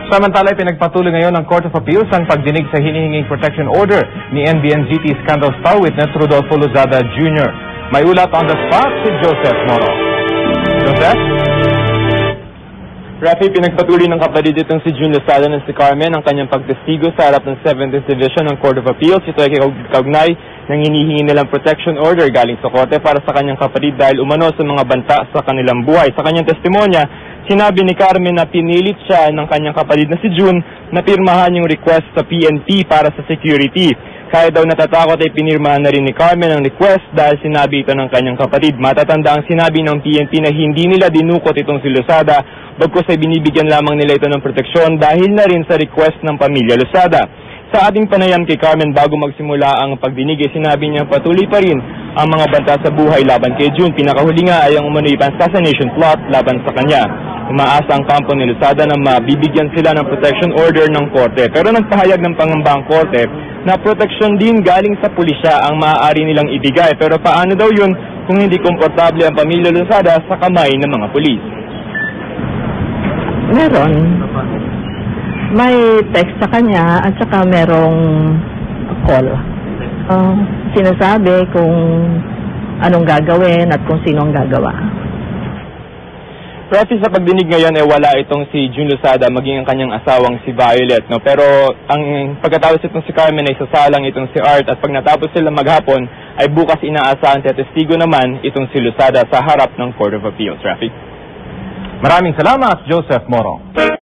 Samantala, pinagpatuloy ngayon ng Court of Appeals ang pagdinig sa hinihinging protection order ni NBNGT Scandal Star Witness Rodolfo Lozada Jr. May ulat on the spot si Joseph Moro. Joseph? Rafi, pinagpatuloy ng kapatid itong si June Lozada na si Carmen ang kanyang pagtestigo sa harap ng 7th Division ng Court of Appeals. Ito ay kaugnay ng hinihingi nilang protection order galing sa korte para sa kanyang kapatid dahil umano sa mga banta sa kanilang buhay. Sa kanyang testimonya, sinabi ni Carmen na pinilit siya ng kanyang kapatid na si June na pirmahan yung request sa PNP para sa security. Kaya daw natatakot ay pinirmahan na rin ni Carmen ang request dahil sinabi ito ng kanyang kapatid. Matatanda ang sinabi ng PNP na hindi nila dinukot itong si Lozada, bagkus ay binibigyan lamang nila ito ng proteksyon dahil na rin sa request ng pamilya Lozada. Sa ating panayam kay Carmen bago magsimula ang pagdinig, sinabi niya patuloy pa rin ang mga banta sa buhay laban kay June. Pinakahuli nga ay ang umano'y assassination plot laban sa kanya. Umaasa ang kampo ni Lozada na mabibigyan sila ng protection order ng korte. Pero nagpahayag ng pangamba ang korte na proteksyon din galing sa pulisya ang maaari nilang ibigay. Pero paano daw yun kung hindi komportable ang pamilya Lozada sa kamay ng mga pulis? Meron. May text sa kanya at saka merong call. Sinasabi kung anong gagawin at kung sino ang gagawa. Rafi, sa pagdinig ngayon wala itong si June Lozada maging ang kanyang asawang si Violet, no? Pero ang pagkatapos itong si Carmen ay sasalang itong si Art at pag natapos sila maghapon ay bukas inaasahan testigo naman itong si Lozada sa harap ng Court of Appeals. Rafi. Maraming salamat, Joseph Moro.